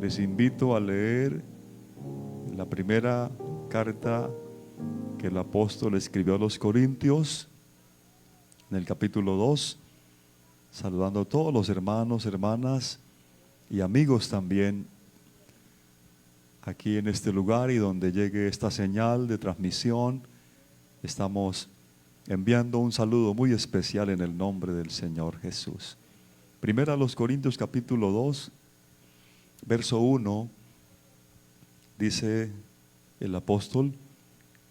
Les invito a leer la primera carta que el apóstol escribió a los Corintios, en el capítulo 2, saludando a todos los hermanos, hermanas y amigos también aquí en este lugar, y donde llegue esta señal de transmisión, estamos enviando un saludo muy especial en el nombre del Señor Jesús. Primera a los Corintios capítulo 2, verso 1, dice el apóstol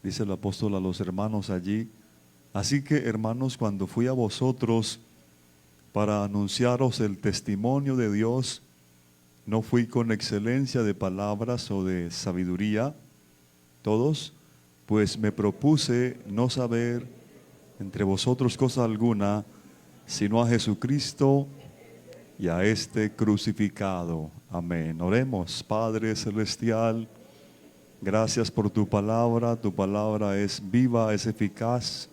a los hermanos allí: así que, hermanos, cuando fui a vosotros para anunciaros el testimonio de Dios, no fui con excelencia de palabras o de sabiduría, todos, pues me propuse no saber entre vosotros cosa alguna, sino a Jesucristo y a este crucificado. Amén. Oremos. Padre celestial, gracias por tu palabra es viva, es eficaz.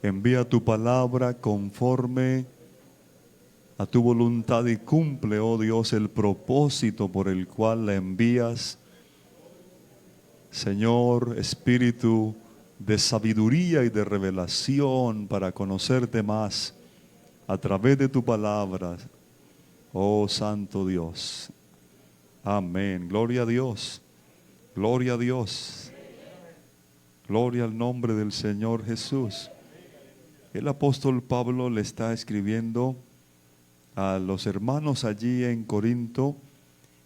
Envía tu palabra conforme a tu voluntad y cumple, oh Dios, el propósito por el cual la envías. Señor, espíritu de sabiduría y de revelación para conocerte más a través de tu palabra, oh Santo Dios. Amén. Gloria a Dios. Gloria a Dios. Gloria al nombre del Señor Jesús. El apóstol Pablo le está escribiendo a los hermanos allí en Corinto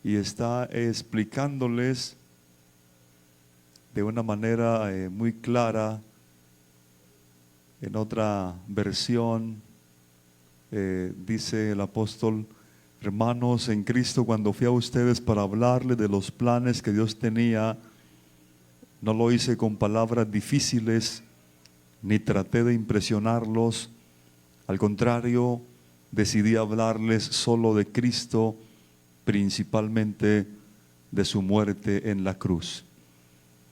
y está explicándoles de una manera muy clara. En otra versión dice el apóstol: hermanos en Cristo, cuando fui a ustedes para hablarles de los planes que Dios tenía, no lo hice con palabras difíciles, ni traté de impresionarlos. Al contrario, decidí hablarles solo de Cristo, principalmente de su muerte en la cruz.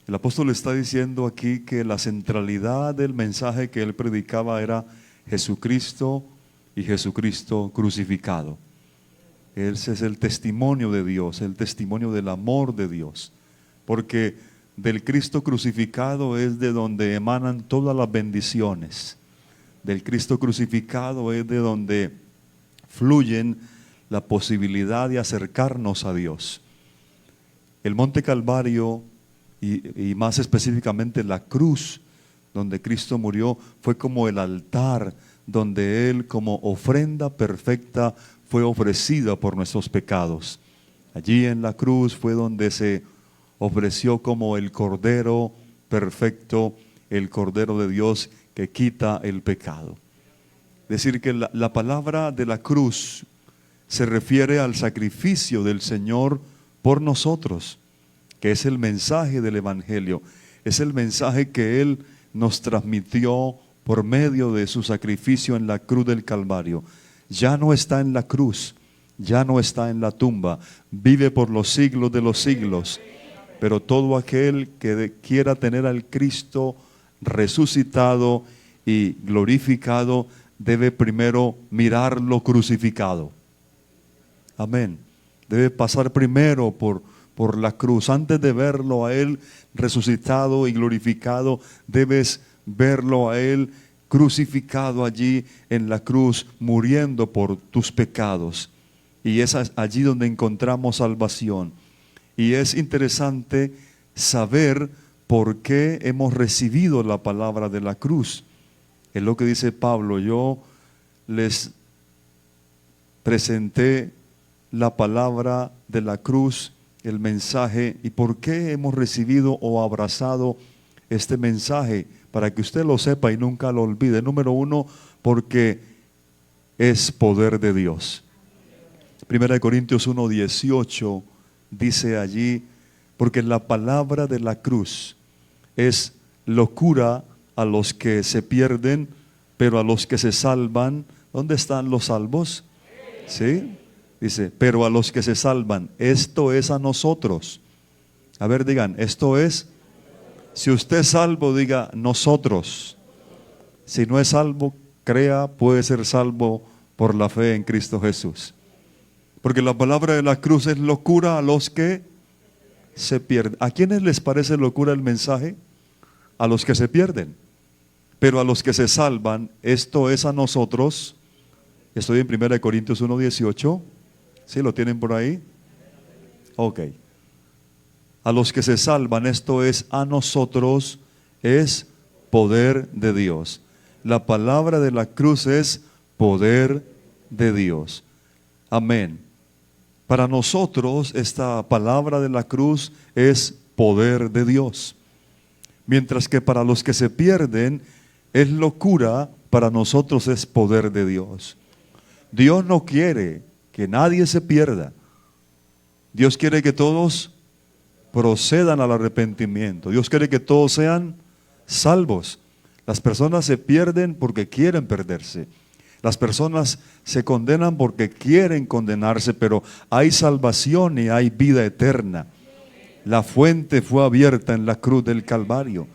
El apóstol está diciendo aquí que la centralidad del mensaje que él predicaba era Jesucristo y Jesucristo crucificado. Ese es el testimonio de Dios, el testimonio del amor de Dios, porque del Cristo crucificado es de donde emanan todas las bendiciones. Del Cristo crucificado es de donde fluyen la posibilidad de acercarnos a Dios. El Monte Calvario y más específicamente la cruz donde Cristo murió fue como el altar donde Él, como ofrenda perfecta, fue ofrecida por nuestros pecados. Allí en la cruz fue donde se ofreció como el Cordero perfecto, el Cordero de Dios que quita el pecado. Es decir, que la palabra de la cruz se refiere al sacrificio del Señor por nosotros, que es el mensaje del Evangelio, es el mensaje que Él nos transmitió por medio de su sacrificio en la cruz del Calvario. Ya no está en la cruz, ya no está en la tumba, vive por los siglos de los siglos. Pero todo aquel que quiera tener al Cristo resucitado y glorificado debe primero mirarlo crucificado. Amén. Debe pasar primero por la cruz. Antes de verlo a Él resucitado y glorificado, debes verlo a Él crucificado allí en la cruz, muriendo por tus pecados. Y es allí donde encontramos salvación. Y es interesante saber por qué hemos recibido la palabra de la cruz. Es lo que dice Pablo: yo les presenté la palabra de la cruz, el mensaje. ¿Y por qué hemos recibido o abrazado este mensaje? Para que usted lo sepa y nunca lo olvide. Número uno, porque es poder de Dios. Primera de Corintios 1:18 dice allí: porque la palabra de la cruz es locura a los que se pierden, pero a los que se salvan, ¿dónde están los salvos? ¿Sí? Dice, pero a los que se salvan, esto es a nosotros. A ver, digan, esto es. Si usted es salvo, diga nosotros. Si no es salvo, crea, puede ser salvo por la fe en Cristo Jesús. Porque la palabra de la cruz es locura a los que se pierden. ¿A quiénes les parece locura el mensaje? A los que se pierden. Pero a los que se salvan, esto es a nosotros. Estoy en 1 Corintios 1:18. ¿Sí lo tienen por ahí? Ok. A los que se salvan, esto es a nosotros, es poder de Dios. La palabra de la cruz es poder de Dios. Amén. Para nosotros esta palabra de la cruz es poder de Dios. Mientras que para los que se pierden es locura, para nosotros es poder de Dios. Dios no quiere que nadie se pierda. Dios quiere que todos procedan al arrepentimiento. Dios quiere que todos sean salvos. Las personas se pierden porque quieren perderse. Las personas se condenan porque quieren condenarse, pero hay salvación y hay vida eterna. La fuente fue abierta en la cruz del Calvario.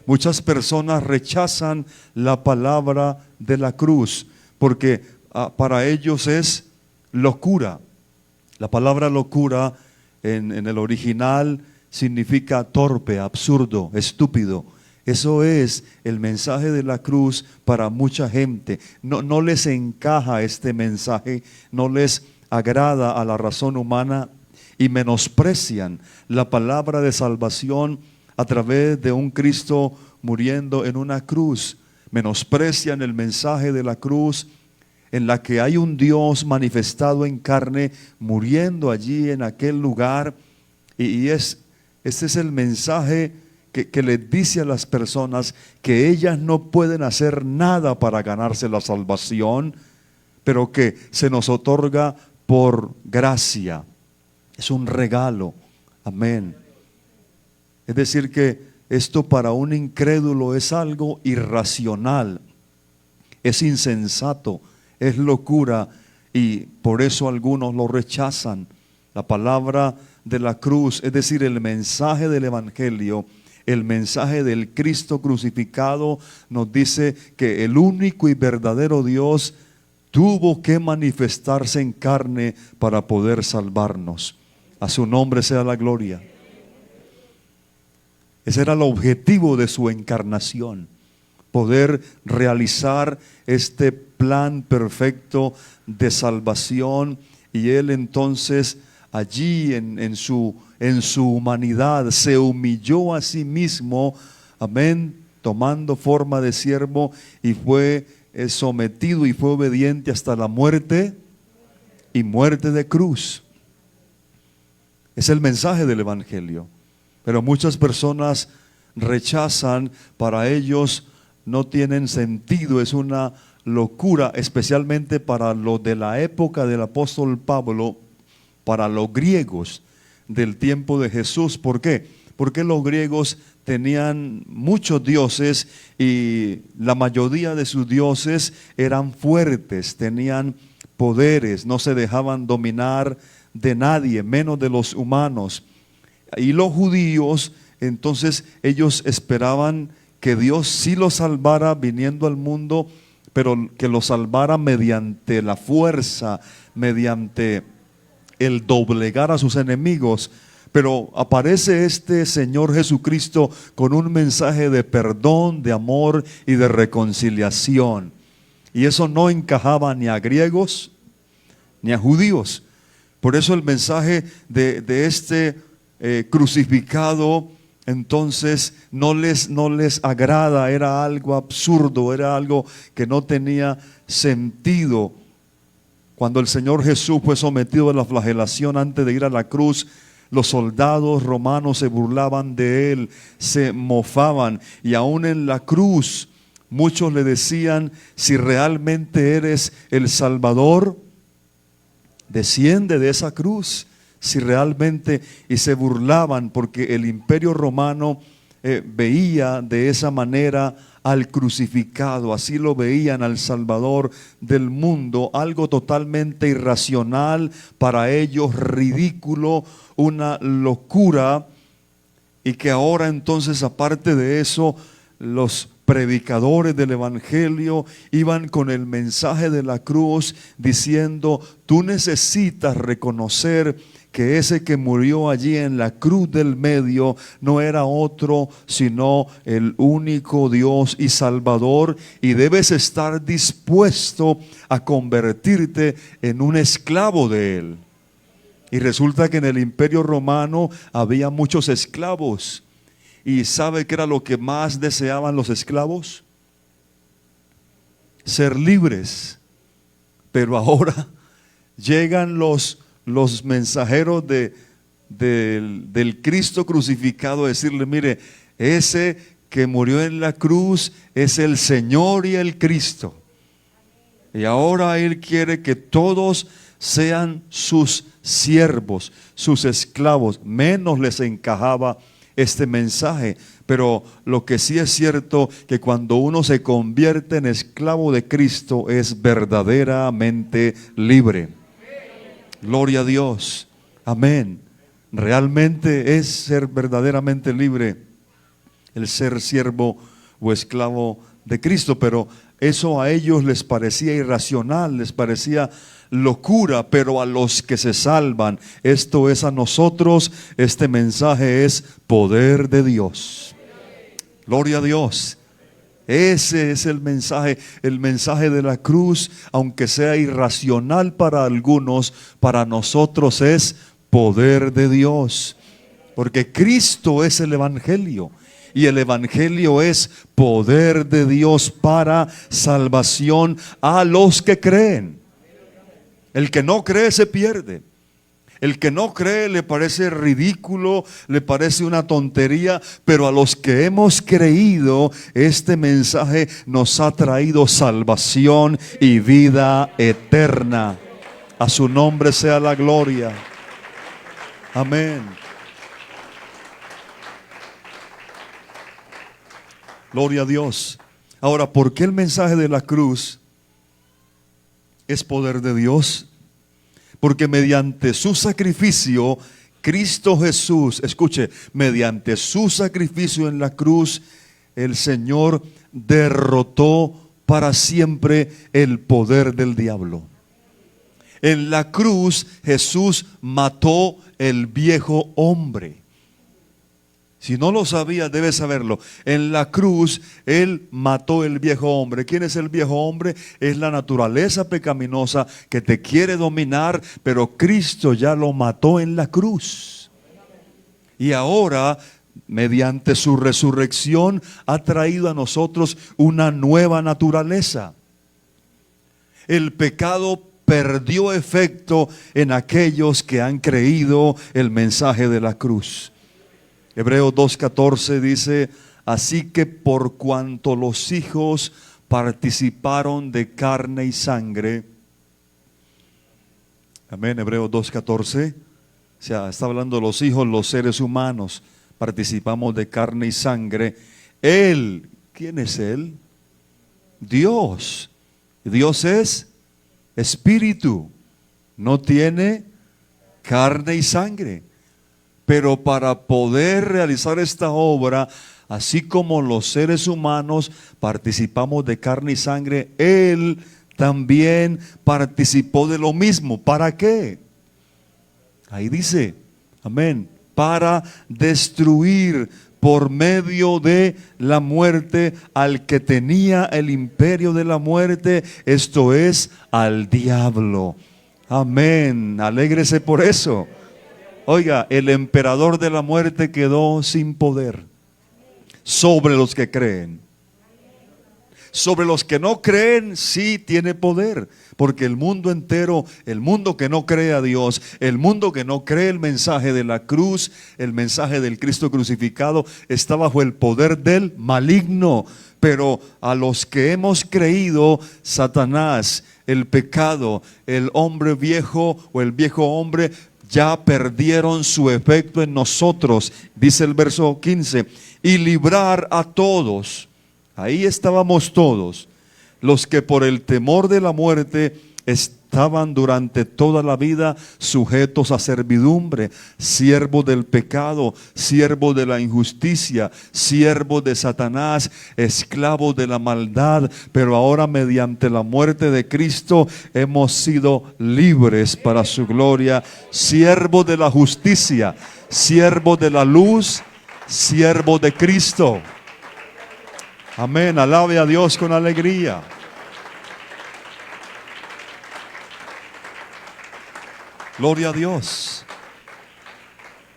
Muchas personas rechazan la palabra de la cruz porque para ellos es locura. La palabra locura en el original significa torpe, absurdo, estúpido. Eso es el mensaje de la cruz para mucha gente. No les encaja este mensaje, no les agrada a la razón humana y menosprecian la palabra de salvación a través de un Cristo muriendo en una cruz. Menosprecian el mensaje de la cruz en la que hay un Dios manifestado en carne muriendo allí en aquel lugar. Y este es el mensaje que les dice a las personas que ellas no pueden hacer nada para ganarse la salvación, pero que se nos otorga por gracia. Es un regalo. Amén. Es decir que esto para un incrédulo es algo irracional, es insensato, es locura y por eso algunos lo rechazan. La palabra de la cruz, es decir, el mensaje del Evangelio, el mensaje del Cristo crucificado, nos dice que el único y verdadero Dios tuvo que manifestarse en carne para poder salvarnos. A su nombre sea la gloria. Ese era el objetivo de su encarnación, poder realizar este plan perfecto de salvación. Y Él entonces allí en su humanidad se humilló a sí mismo, amén, tomando forma de siervo y fue sometido y fue obediente hasta la muerte y muerte de cruz. Es el mensaje del Evangelio. Pero muchas personas rechazan, para ellos no tienen sentido, es una locura, especialmente para los de la época del apóstol Pablo, para los griegos del tiempo de Jesús. ¿Por qué? Porque los griegos tenían muchos dioses y la mayoría de sus dioses eran fuertes, tenían poderes, no se dejaban dominar de nadie, menos de los humanos. Y los judíos, entonces ellos esperaban que Dios sí los salvara viniendo al mundo, pero que los salvara mediante la fuerza, mediante el doblegar a sus enemigos. Pero aparece este Señor Jesucristo con un mensaje de perdón, de amor y de reconciliación. Y eso no encajaba ni a griegos ni a judíos. Por eso el mensaje de este crucificado entonces no les agrada, era algo absurdo, era algo que no tenía sentido. Cuando el Señor Jesús fue sometido a la flagelación antes de ir a la cruz, los soldados romanos se burlaban de él, se mofaban, y aún en la cruz muchos le decían: si realmente eres el Salvador, desciende de esa cruz. Si realmente, y se burlaban porque el imperio romano veía de esa manera al crucificado, así lo veían al Salvador del mundo, algo totalmente irracional para ellos, ridículo, una locura. Y que ahora entonces, aparte de eso, los predicadores del evangelio iban con el mensaje de la cruz diciendo: tú necesitas reconocer que ese que murió allí en la cruz del medio no era otro sino el único Dios y Salvador, y debes estar dispuesto a convertirte en un esclavo de Él. Y resulta que en el Imperio Romano había muchos esclavos. ¿Y sabe qué era lo que más deseaban los esclavos? Ser libres. Pero ahora llegan los mensajeros del Cristo crucificado a decirle: mire, ese que murió en la cruz es el Señor y el Cristo. Y ahora Él quiere que todos sean sus siervos, sus esclavos. Menos les encajaba este mensaje, pero lo que sí es cierto, que cuando uno se convierte en esclavo de Cristo es verdaderamente libre. Gloria a Dios, amén. Realmente es ser verdaderamente libre el ser siervo o esclavo de Cristo, pero eso a ellos les parecía irracional, les parecía locura, pero a los que se salvan, esto es a nosotros, este mensaje es poder de Dios. Gloria a Dios. Ese es el mensaje de la cruz, aunque sea irracional para algunos, para nosotros es poder de Dios, porque Cristo es el evangelio. Y el evangelio es poder de Dios para salvación a los que creen. El que no cree se pierde. El que no cree le parece ridículo, le parece una tontería, pero a los que hemos creído, este mensaje nos ha traído salvación y vida eterna. A su nombre sea la gloria. Amén. Gloria a Dios. Ahora, ¿por qué el mensaje de la cruz es poder de Dios? Porque mediante su sacrificio, Cristo Jesús, escuche, mediante su sacrificio en la cruz, el Señor derrotó para siempre el poder del diablo. En la cruz Jesús mató el viejo hombre. Si no lo sabía, debe saberlo. En la cruz Él mató el viejo hombre. ¿Quién es el viejo hombre? Es la naturaleza pecaminosa que te quiere dominar, pero Cristo ya lo mató en la cruz. Y ahora, mediante su resurrección, ha traído a nosotros una nueva naturaleza. El pecado perdió efecto en aquellos que han creído el mensaje de la cruz. Hebreos 2:14 dice: así que por cuanto los hijos participaron de carne y sangre. Amén, Hebreos 2:14. O sea, está hablando de los hijos, los seres humanos, participamos de carne y sangre. Él, ¿quién es Él? Dios. Dios es espíritu, no tiene carne y sangre. Pero para poder realizar esta obra, así como los seres humanos participamos de carne y sangre, Él también participó de lo mismo. ¿Para qué? Ahí dice, amén, para destruir por medio de la muerte al que tenía el imperio de la muerte, esto es, al diablo. Amén, alégrese por eso. Oiga, el emperador de la muerte quedó sin poder sobre los que creen. Sobre los que no creen, sí tiene poder, porque el mundo entero, el mundo que no cree a Dios, el mundo que no cree el mensaje de la cruz, el mensaje del Cristo crucificado, está bajo el poder del maligno. Pero a los que hemos creído, Satanás, el pecado, el hombre viejo o el viejo hombre, ya perdieron su efecto en nosotros, dice el verso 15, y librar a todos. Ahí estábamos todos, los que por el temor de la muerte estaban durante toda la vida sujetos a servidumbre, siervos del pecado, siervos de la injusticia, siervos de Satanás, esclavos de la maldad, pero ahora mediante la muerte de Cristo hemos sido libres para su gloria, siervos de la justicia, siervos de la luz, siervos de Cristo. Amén, alabe a Dios con alegría. Gloria a Dios.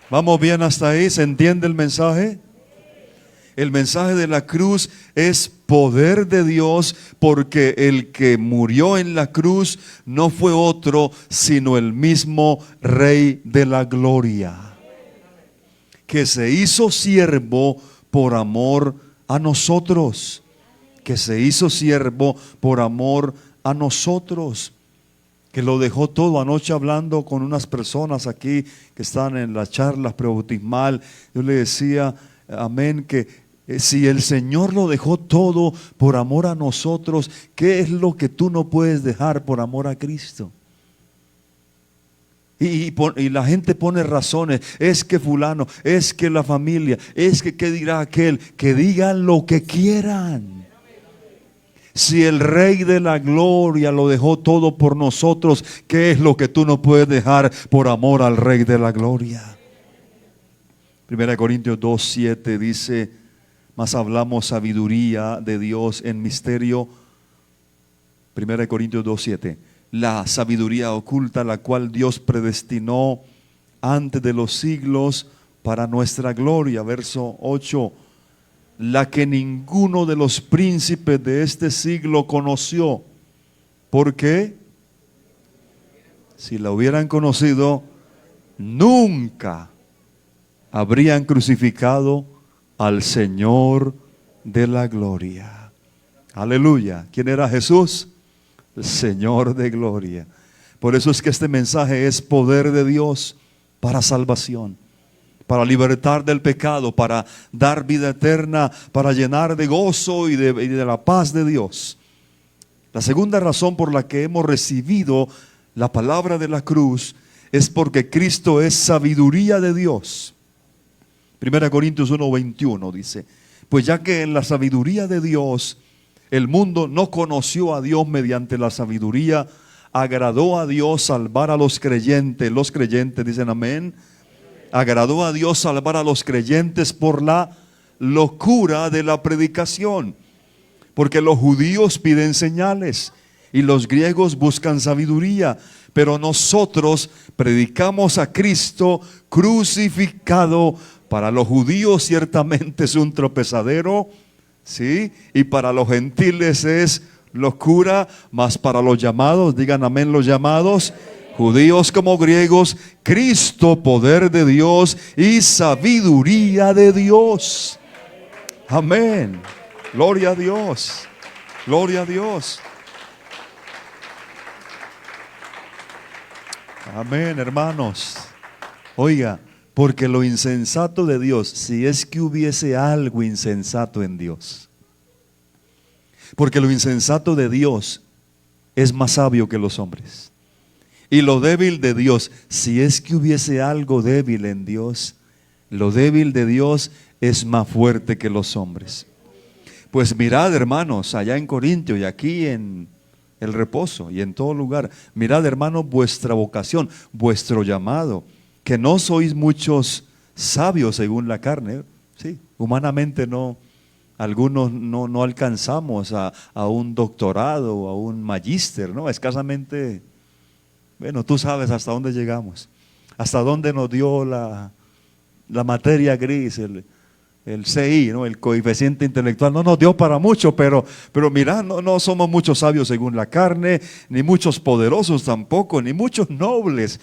¿Vamos bien hasta ahí? ¿Se entiende el mensaje? El mensaje de la cruz es poder de Dios, porque el que murió en la cruz no fue otro sino el mismo Rey de la Gloria, que se hizo siervo por amor a nosotros, que se hizo siervo por amor a nosotros, que lo dejó todo. Anoche hablando con unas personas aquí que están en la charla prebautismal, yo le decía, amén, que si el Señor lo dejó todo por amor a nosotros, ¿qué es lo que tú no puedes dejar por amor a Cristo? Y la gente pone razones, es que fulano, es que la familia, es que qué dirá aquel, que digan lo que quieran. Si el Rey de la Gloria lo dejó todo por nosotros, ¿qué es lo que tú no puedes dejar por amor al Rey de la Gloria? 1 Corintios 2:7 dice, mas hablamos sabiduría de Dios en misterio. 1 Corintios 2:7, la sabiduría oculta, la cual Dios predestinó antes de los siglos para nuestra gloria. Verso 8, la que ninguno de los príncipes de este siglo conoció. ¿Por qué? Si la hubieran conocido, nunca habrían crucificado al Señor de la gloria. Aleluya. ¿Quién era Jesús? El Señor de gloria. Por eso es que este mensaje es poder de Dios para salvación, para libertar del pecado, para dar vida eterna, para llenar de gozo y de la paz de Dios. La segunda razón por la que hemos recibido la palabra de la cruz es porque Cristo es sabiduría de Dios. 1 Corintios 1:21 dice, pues ya que en la sabiduría de Dios el mundo no conoció a Dios mediante la sabiduría, agradó a Dios salvar a los creyentes. Los creyentes dicen amén. Agradó a Dios salvar a los creyentes por la locura de la predicación. Porque los judíos piden señales y los griegos buscan sabiduría, pero nosotros predicamos a Cristo crucificado. Para los judíos ciertamente es un tropezadero, ¿sí? Y para los gentiles es locura, mas para los llamados, digan amén los llamados, judíos como griegos, Cristo, poder de Dios y sabiduría de Dios. Amén. Gloria a Dios. Gloria a Dios. Amén, hermanos. Oiga, porque lo insensato de Dios, si es que hubiese algo insensato en Dios, porque lo insensato de Dios es más sabio que los hombres. Y lo débil de Dios, si es que hubiese algo débil en Dios, lo débil de Dios es más fuerte que los hombres. Pues mirad, hermanos, allá en Corintio y aquí en El Reposo y en todo lugar, mirad, hermanos, vuestra vocación, vuestro llamado, que no sois muchos sabios según la carne. Sí, humanamente no, algunos no alcanzamos a un doctorado o a un magíster, ¿no? Escasamente, bueno, tú sabes hasta dónde llegamos, hasta dónde nos dio la materia gris, el CI, ¿no? El coeficiente intelectual, no nos dio para mucho, pero mirá, no somos muchos sabios según la carne, ni muchos poderosos tampoco, ni muchos nobles,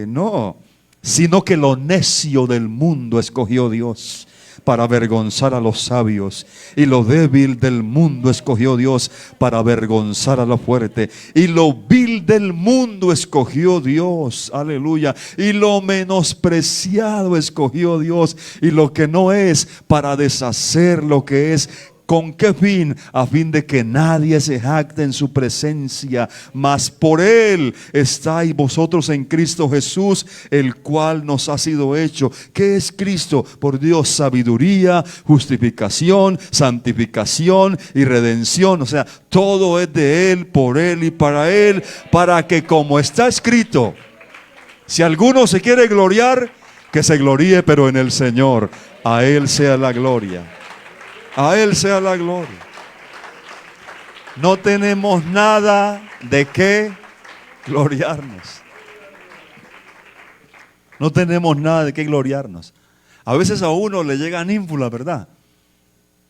no, sino que lo necio del mundo escogió Dios para avergonzar a los sabios, y lo débil del mundo escogió Dios para avergonzar a lo fuerte, y lo vil del mundo escogió Dios, aleluya, y lo menospreciado escogió Dios, y lo que no es, para deshacer lo que es, ¿Con qué fin? A fin de que nadie se jacte en su presencia, mas por Él estáis vosotros en Cristo Jesús, el cual nos ha sido hecho. ¿Qué es Cristo? Por Dios, sabiduría, justificación, santificación y redención. O sea, todo es de Él, por Él y para Él, para que, como está escrito, si alguno se quiere gloriar, que se gloríe, pero en el Señor. A Él sea la gloria. A Él sea la gloria. No tenemos nada de qué gloriarnos. No tenemos nada de qué gloriarnos. A veces a uno le llega ínfula, ¿verdad?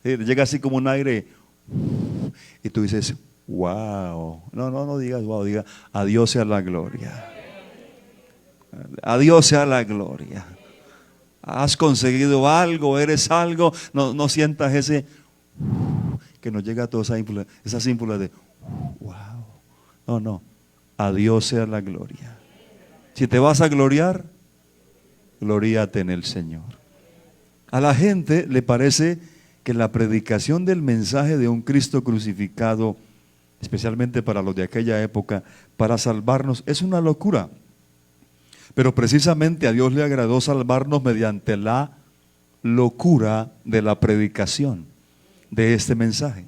Sí, le llega así como un aire y tú dices, wow. No digas wow, diga, a Dios sea la gloria. A Dios sea la gloria. Has conseguido algo, eres algo. No sientas ese que nos llega a toda esas ínfulas de wow. No. A Dios sea la gloria. Si te vas a gloriar, gloríate en el Señor. A la gente le parece que la predicación del mensaje de un Cristo crucificado, especialmente para los de aquella época, para salvarnos, es una locura. Pero precisamente a Dios le agradó salvarnos mediante la locura de la predicación de este mensaje.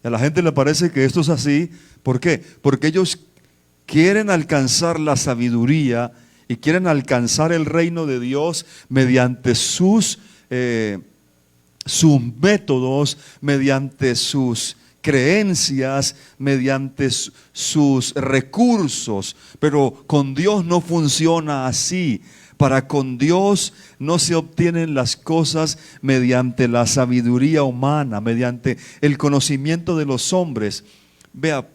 A la gente le parece que esto es así. ¿Por qué? Porque ellos quieren alcanzar la sabiduría y quieren alcanzar el reino de Dios mediante sus métodos, mediante sus creencias, mediante sus recursos. Pero con Dios no funciona así. Para con Dios no se obtienen las cosas mediante la sabiduría humana, mediante el conocimiento de los hombres. Vea,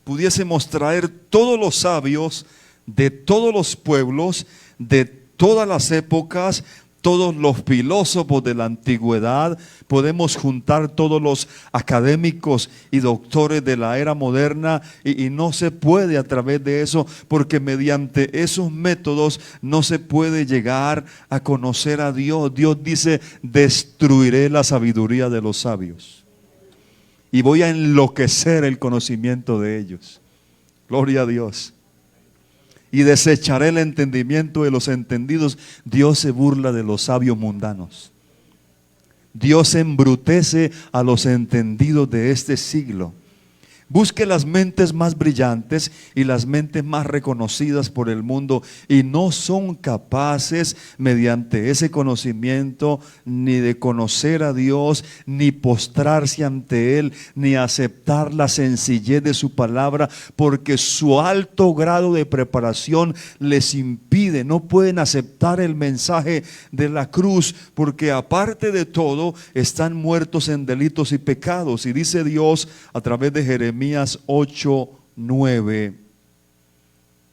pudiésemos traer todos los sabios de todos los pueblos, de todas las épocas, todos los filósofos de la antigüedad, podemos juntar todos los académicos y doctores de la era moderna y no se puede a través de eso, porque mediante esos métodos no se puede llegar a conocer a Dios. Dios dice, destruiré la sabiduría de los sabios y voy a enloquecer el conocimiento de ellos. Gloria a Dios. Y desecharé el entendimiento de los entendidos. Dios se burla de los sabios mundanos. Dios embrutece a los entendidos de este siglo. Busque las mentes más brillantes y las mentes más reconocidas por el mundo y no son capaces mediante ese conocimiento ni de conocer a Dios, ni postrarse ante Él, ni aceptar la sencillez de su palabra, porque su alto grado de preparación les impide. No pueden aceptar el mensaje de la cruz, porque aparte de todo están muertos en delitos y pecados. Y dice Dios a través de Jeremías 8:9,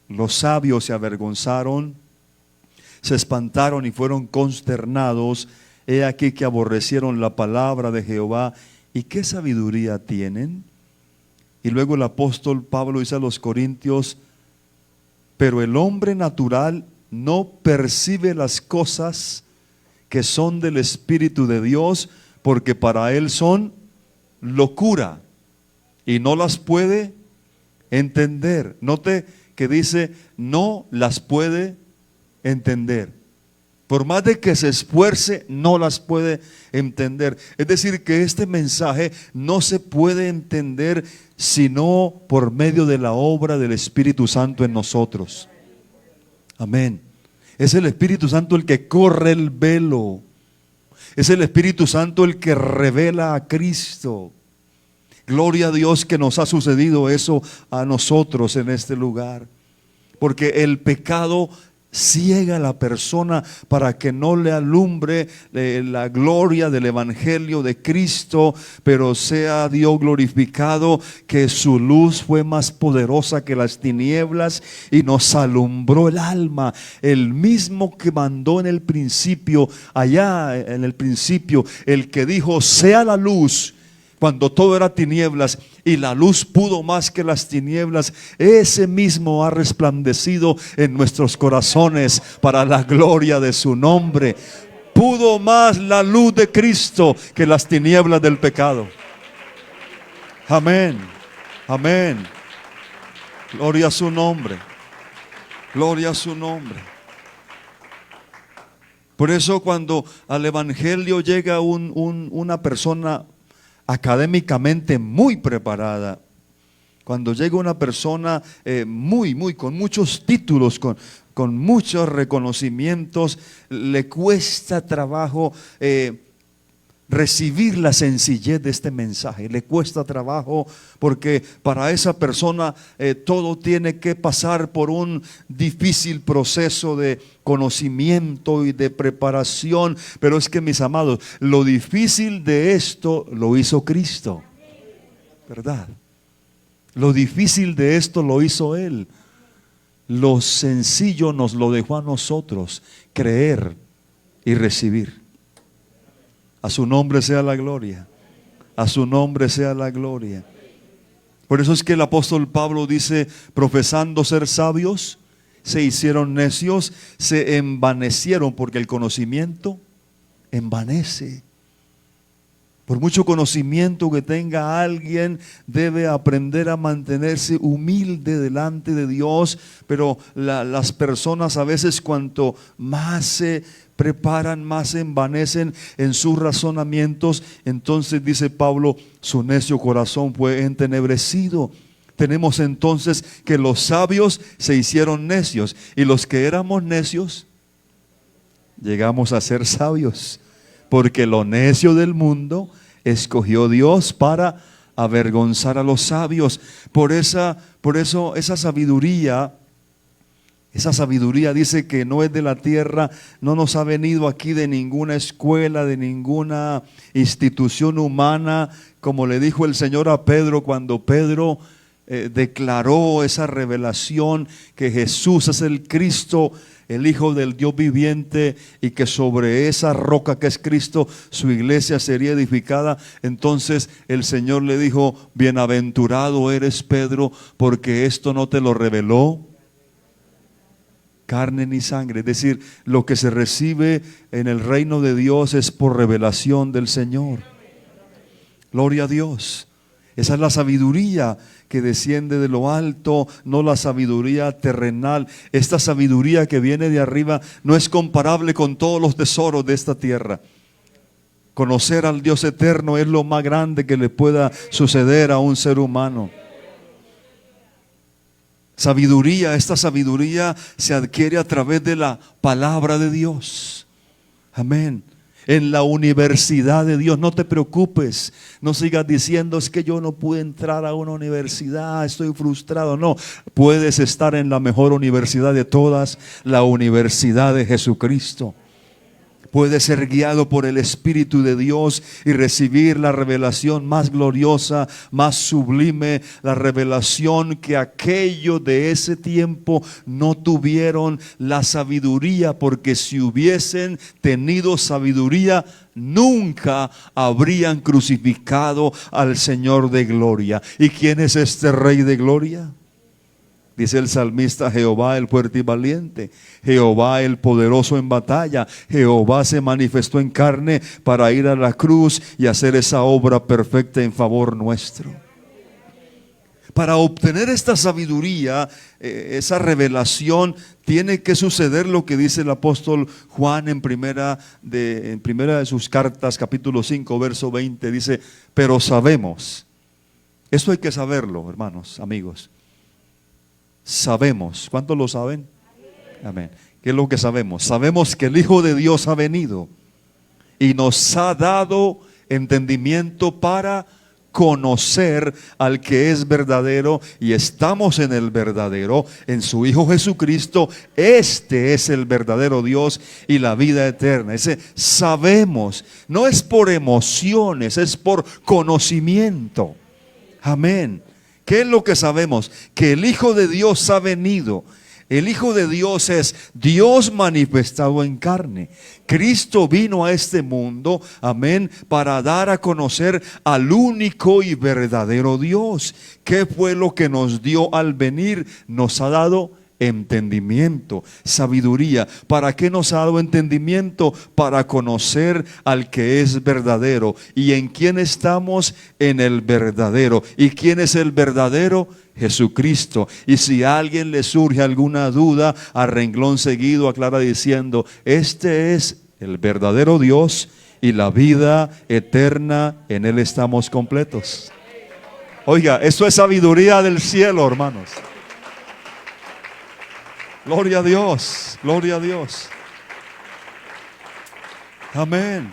los sabios se avergonzaron, se espantaron y fueron consternados. He aquí que aborrecieron la palabra de Jehová. ¿Y qué sabiduría tienen? Y luego el apóstol Pablo dice a los Corintios, pero el hombre natural no percibe las cosas que son del Espíritu de Dios, porque para él son locura y no las puede entender. Note que dice, no las puede entender. Por más de que se esfuerce, no las puede entender. Es decir, que este mensaje no se puede entender sino por medio de la obra del Espíritu Santo en nosotros. Amén. Es el Espíritu Santo el que corre el velo. Es el Espíritu Santo el que revela a Cristo. Gloria a Dios que nos ha sucedido eso a nosotros en este lugar. Porque el pecado ciega a la persona para que no le alumbre la gloria del Evangelio de Cristo, pero sea Dios glorificado que su luz fue más poderosa que las tinieblas y nos alumbró el alma. El mismo que mandó en el principio, allá en el principio, el que dijo sea la luz, cuando todo era tinieblas y la luz pudo más que las tinieblas, ese mismo ha resplandecido en nuestros corazones para la gloria de su nombre. pudo más la luz de Cristo que las tinieblas del pecado. Amén. Amén. Gloria a su nombre. Gloria a su nombre. Por eso cuando al evangelio llega una persona académicamente muy preparada, cuando llega una persona con muchos títulos, con muchos reconocimientos, le cuesta trabajo recibir la sencillez de este mensaje. Le cuesta trabajo porque para esa persona todo tiene que pasar por un difícil proceso de conocimiento y de preparación. Pero es que, mis amados, lo difícil de esto lo hizo Cristo, ¿verdad? Lo difícil de esto lo hizo Él. Lo sencillo nos lo dejó a nosotros, creer y recibir. A su nombre sea la gloria. A su nombre sea la gloria. Por eso es que el apóstol Pablo dice, profesando ser sabios, se hicieron necios, se envanecieron, porque el conocimiento envanece. Por mucho conocimiento que tenga alguien, debe aprender a mantenerse humilde delante de Dios. Pero las personas a veces, cuanto más se preparan, más se envanecen en sus razonamientos. Entonces dice Pablo, su necio corazón fue entenebrecido. Tenemos entonces que los sabios se hicieron necios, y los que éramos necios llegamos a ser sabios, porque lo necio del mundo escogió Dios para avergonzar a los sabios. Por eso esa sabiduría dice que no es de la tierra, no nos ha venido aquí de ninguna escuela, de ninguna institución humana, como le dijo el Señor a Pedro cuando Pedro declaró esa revelación que Jesús es el Cristo, el Hijo del Dios viviente, y que sobre esa roca que es Cristo su iglesia sería edificada. Entonces el Señor le dijo, bienaventurado eres, Pedro, porque esto no te lo reveló carne ni sangre. Es decir, lo que se recibe en el reino de Dios es por revelación del Señor. Gloria a Dios. Esa es la sabiduría que desciende de lo alto, no la sabiduría terrenal. Esta sabiduría que viene de arriba no es comparable con todos los tesoros de esta tierra. Conocer al Dios eterno es lo más grande que le pueda suceder a un ser humano. Sabiduría, esta sabiduría se adquiere a través de la palabra de Dios. Amén. En la universidad de Dios, no te preocupes, no sigas diciendo, es que yo no pude entrar a una universidad, estoy frustrado. No, puedes estar en la mejor universidad de todas, la universidad de Jesucristo. Puedes ser guiado por el Espíritu de Dios y recibir la revelación más gloriosa, más sublime, la revelación que aquellos de ese tiempo no tuvieron la sabiduría, porque si hubiesen tenido sabiduría, nunca habrían crucificado al Señor de gloria. ¿Y quién es este Rey de gloria? Dice el salmista, Jehová el fuerte y valiente, Jehová el poderoso en batalla. Jehová se manifestó en carne para ir a la cruz y hacer esa obra perfecta en favor nuestro. Para obtener esta sabiduría, esa revelación, tiene que suceder lo que dice el apóstol Juan en primera de sus cartas, capítulo 5, verso 20. Dice, pero sabemos, esto hay que saberlo, hermanos, amigos. Sabemos, ¿cuántos lo saben? Amén. ¿Qué es lo que sabemos? Sabemos que el Hijo de Dios ha venido y nos ha dado entendimiento para conocer al que es verdadero, y estamos en el verdadero, en su Hijo Jesucristo. Este es el verdadero Dios y la vida eterna. Ese sabemos, no es por emociones, es por conocimiento. Amén. ¿Qué es lo que sabemos? Que el Hijo de Dios ha venido. El Hijo de Dios es Dios manifestado en carne. Cristo vino a este mundo, amén, para dar a conocer al único y verdadero Dios. ¿Qué fue lo que nos dio al venir? Nos ha dado entendimiento, sabiduría. ¿Para qué nos ha dado entendimiento? Para conocer al que es verdadero. ¿Y en quién estamos? En el verdadero. ¿Y quién es el verdadero? Jesucristo. Y si a alguien le surge alguna duda, a renglón seguido aclara diciendo: este es el verdadero Dios y la vida eterna, en Él estamos completos. Oiga, eso es sabiduría del cielo, hermanos. Gloria a Dios, gloria a Dios. Amén.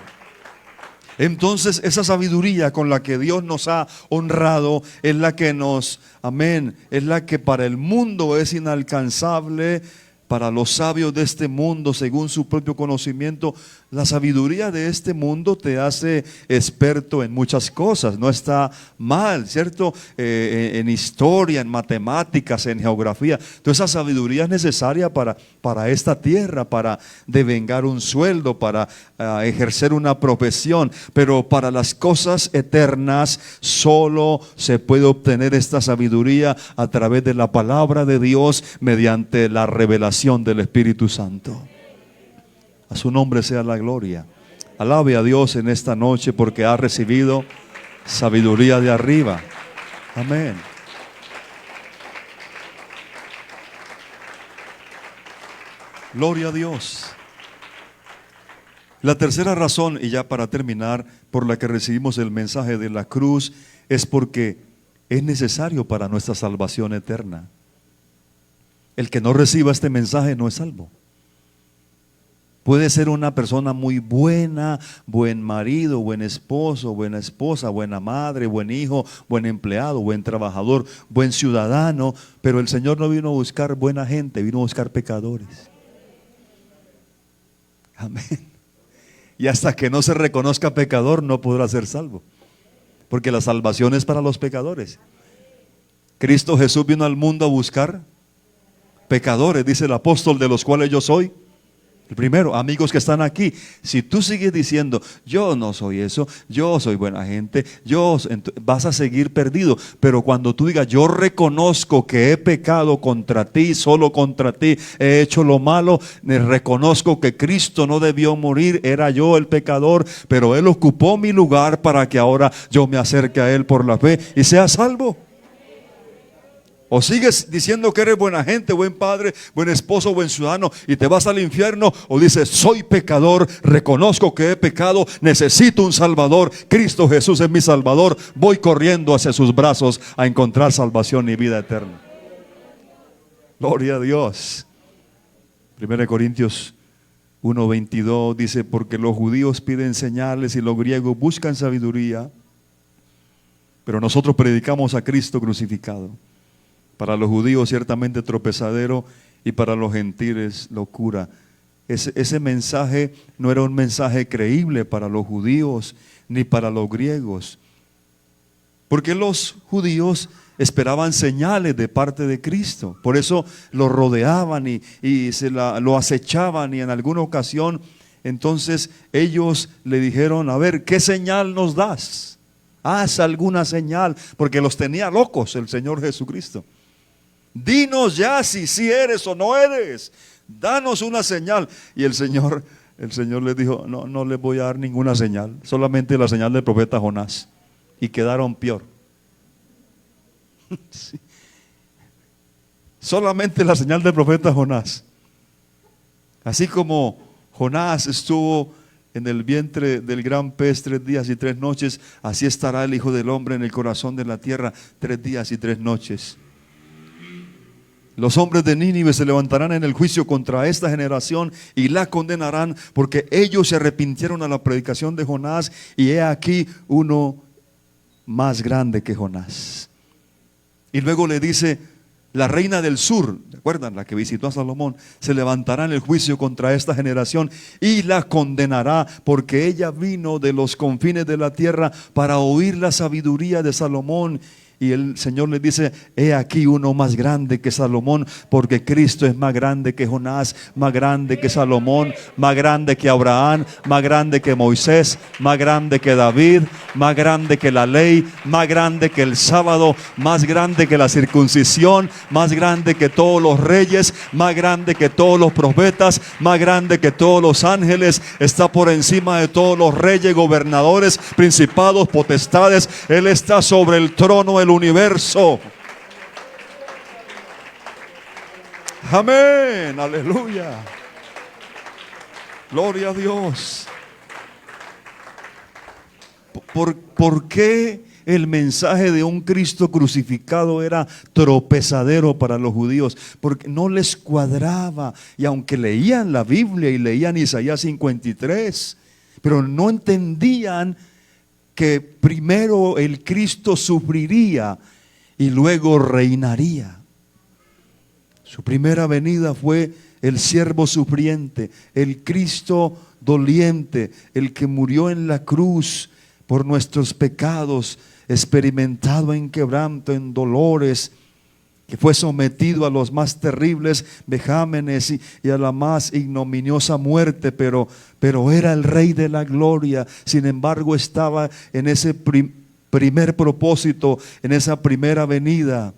Entonces esa sabiduría con la que Dios nos ha honrado es la que nos, amén, es la que para el mundo es inalcanzable, para los sabios de este mundo según su propio conocimiento. La sabiduría de este mundo te hace experto en muchas cosas, no está mal, ¿cierto? En historia, en matemáticas, en geografía. Entonces esa sabiduría es necesaria para esta tierra, para devengar un sueldo, para ejercer una profesión. Pero para las cosas eternas solo se puede obtener esta sabiduría a través de la palabra de Dios, mediante la revelación del Espíritu Santo. A su nombre sea la gloria. Alabe a Dios en esta noche porque ha recibido sabiduría de arriba. Amén. Gloria a Dios. La tercera razón, y ya para terminar, por la que recibimos el mensaje de la cruz, es porque es necesario para nuestra salvación eterna. El que no reciba este mensaje no es salvo. Puede ser una persona muy buena, buen marido, buen esposo, buena esposa, buena madre, buen hijo, buen empleado, buen trabajador, buen ciudadano, pero el Señor no vino a buscar buena gente, vino a buscar pecadores. Amén. Y hasta que no se reconozca pecador no podrá ser salvo, porque la salvación es para los pecadores. Cristo Jesús vino al mundo a buscar pecadores, dice el apóstol, de los cuales yo soy el primero. Amigos que están aquí, si tú sigues diciendo yo no soy eso, yo soy buena gente, vas a seguir perdido. Pero cuando tú digas yo reconozco que he pecado contra ti, solo contra ti he hecho lo malo, reconozco que Cristo no debió morir, era yo el pecador, pero Él ocupó mi lugar para que ahora yo me acerque a Él por la fe y sea salvo. O sigues diciendo que eres buena gente, buen padre, buen esposo, buen ciudadano y te vas al infierno, o dices soy pecador, reconozco que he pecado, necesito un salvador, Cristo Jesús es mi salvador, voy corriendo hacia sus brazos a encontrar salvación y vida eterna. Gloria a Dios. 1 Corintios 1:22 dice: porque los judíos piden señales y los griegos buscan sabiduría, pero nosotros predicamos a Cristo crucificado. Para los judíos ciertamente tropezadero y para los gentiles locura. Ese mensaje no era un mensaje creíble para los judíos ni para los griegos. Porque los judíos esperaban señales de parte de Cristo. Por eso lo rodeaban y lo acechaban, y en alguna ocasión entonces ellos le dijeron: a ver, ¿qué señal nos das? Haz alguna señal, porque los tenía locos el Señor Jesucristo. Dinos ya si eres o no eres, danos una señal. Y el Señor les dijo: no les voy a dar ninguna señal, solamente la señal del profeta Jonás. Y quedaron peor. Sí. Solamente la señal del profeta Jonás. Así como Jonás estuvo en el vientre del gran pez 3 días y 3 noches, así estará el Hijo del Hombre en el corazón de la tierra 3 días y 3 noches. Los hombres de Nínive se levantarán en el juicio contra esta generación y la condenarán, porque ellos se arrepintieron a la predicación de Jonás, y he aquí uno más grande que Jonás. Y luego le dice: la reina del sur, ¿recuerdan? La que visitó a Salomón, se levantará en el juicio contra esta generación y la condenará, porque ella vino de los confines de la tierra para oír la sabiduría de Salomón, Y el Señor le dice: he aquí uno más grande que Salomón, porque Cristo es más grande que Jonás, más grande que Salomón, más grande que Abraham, más grande que Moisés, más grande que David, más grande que la ley, más grande que el sábado, más grande que la circuncisión, más grande que todos los reyes, más grande que todos los profetas, más grande que todos los ángeles. Está por encima de todos los reyes, gobernadores, principados, potestades. Él está sobre el trono del universo. Amén, aleluya, gloria a Dios. ¿Por qué el mensaje de un Cristo crucificado era tropezadero para los judíos? Porque no les cuadraba. Y aunque leían la Biblia y leían Isaías 53, pero no entendían que primero el Cristo sufriría y luego reinaría. Su primera venida fue el siervo sufriente, el Cristo doliente, el que murió en la cruz por nuestros pecados, experimentado en quebranto, en dolores, que fue sometido a los más terribles vejámenes y a la más ignominiosa muerte, pero era el Rey de la gloria. Sin embargo, estaba en ese primer propósito, en esa primera venida.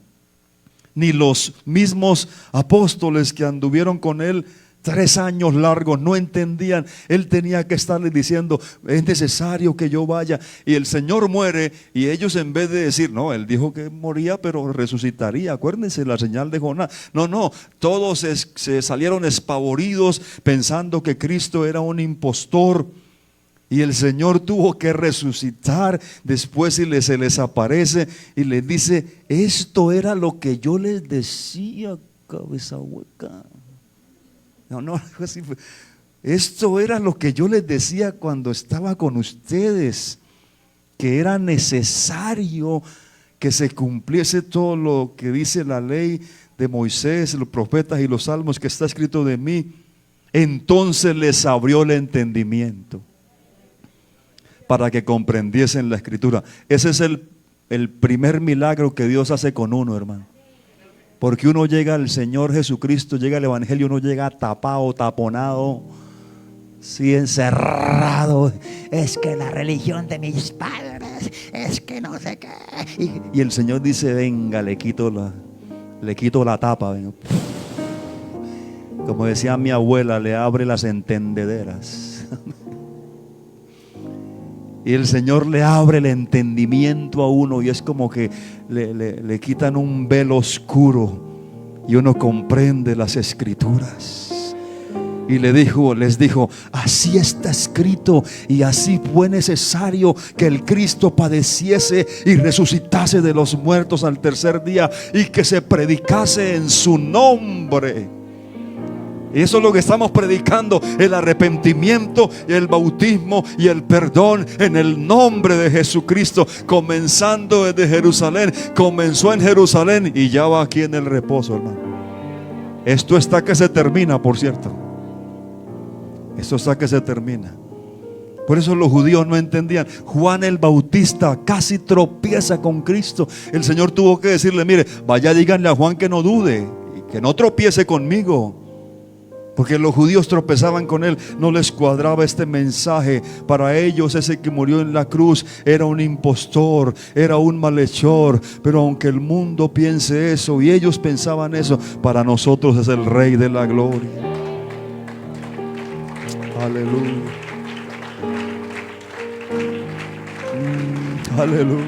Ni los mismos apóstoles que anduvieron con él 3 años largos no entendían. Él tenía que estarle diciendo: es necesario que yo vaya. Y el Señor muere, y ellos, en vez de decir: no, él dijo que moría pero resucitaría, acuérdense la señal de Jonás. No, todos se salieron espavoridos pensando que Cristo era un impostor. Y el Señor tuvo que resucitar después, y se les aparece y les dice: esto era lo que yo les decía, cabeza hueca. No, así fue. Esto era lo que yo les decía cuando estaba con ustedes, que era necesario que se cumpliese todo lo que dice la ley de Moisés, los profetas y los salmos, que está escrito de mí. Entonces les abrió el entendimiento para que comprendiesen la escritura. Ese es el primer milagro que Dios hace con uno, hermano. Porque uno llega al Señor Jesucristo, llega al Evangelio, uno llega tapado, taponado, sí, encerrado. Es que la religión de mis padres, es que no sé qué. Y el Señor dice: venga, le quito la tapa. Venga. Como decía mi abuela, le abre las entendederas. Y el Señor le abre el entendimiento a uno, y es como que le quitan un velo oscuro y uno comprende las escrituras. Y les dijo: así está escrito, y así fue necesario que el Cristo padeciese y resucitase de los muertos al tercer día, y que se predicase en su nombre. Y eso es lo que estamos predicando: el arrepentimiento y el bautismo y el perdón en el nombre de Jesucristo, comenzando desde Jerusalén. Comenzó en Jerusalén y ya va aquí en el reposo, hermano. Esto está que se termina, por cierto. Esto está que se termina. Por eso los judíos no entendían. Juan el Bautista casi tropieza con Cristo. El Señor tuvo que decirle: mire, vaya, díganle a Juan que no dude y que no tropiece conmigo. Porque los judíos tropezaban con él, no les cuadraba este mensaje. Para ellos ese que murió en la cruz era un impostor, era un malhechor. Pero aunque el mundo piense eso y ellos pensaban eso, para nosotros es el Rey de la gloria. Aleluya. Aleluya.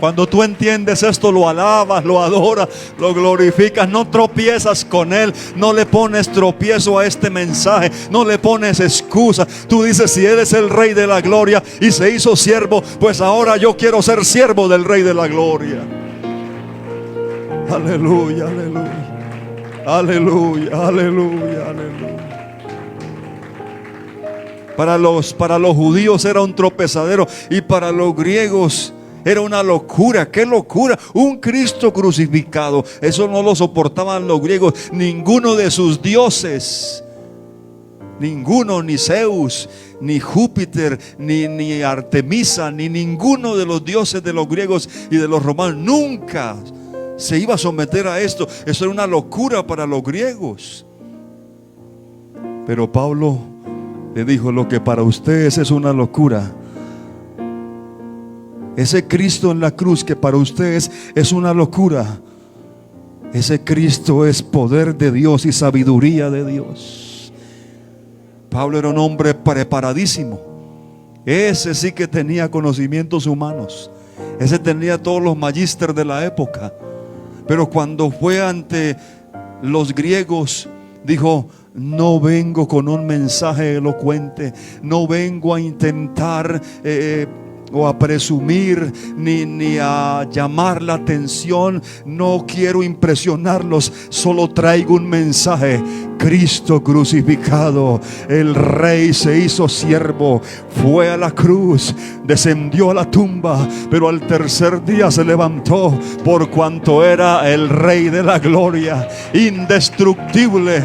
Cuando tú entiendes esto, lo alabas, lo adoras, lo glorificas, no tropiezas con él, no le pones tropiezo a este mensaje, no le pones excusa. Tú dices: si él es el Rey de la gloria y se hizo siervo, pues ahora yo quiero ser siervo del Rey de la gloria. Aleluya, aleluya, aleluya, aleluya, aleluya. Para los judíos era un tropezadero, y para los griegos era una locura. ¡Qué locura! Un Cristo crucificado. Eso no lo soportaban los griegos. Ninguno de sus dioses, ninguno, ni Zeus, ni Júpiter, ni Artemisa, ni ninguno de los dioses de los griegos y de los romanos nunca se iba a someter a esto. Eso era una locura para los griegos. Pero Pablo le dijo: lo que para ustedes es una locura, ese Cristo en la cruz que para ustedes es una locura, ese Cristo es poder de Dios y sabiduría de Dios. Pablo era un hombre preparadísimo. Ese sí que tenía conocimientos humanos. Ese tenía todos los magísteres de la época. Pero cuando fue ante los griegos, dijo: no vengo con un mensaje elocuente, no vengo a intentar o a presumir, ni a llamar la atención. No quiero impresionarlos, solo traigo un mensaje: Cristo crucificado, el Rey se hizo siervo, fue a la cruz, descendió a la tumba, pero al tercer día se levantó, por cuanto era el Rey de la gloria, indestructible,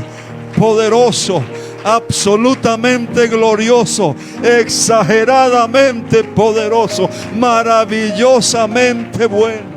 poderoso, absolutamente glorioso, exageradamente poderoso, maravillosamente bueno.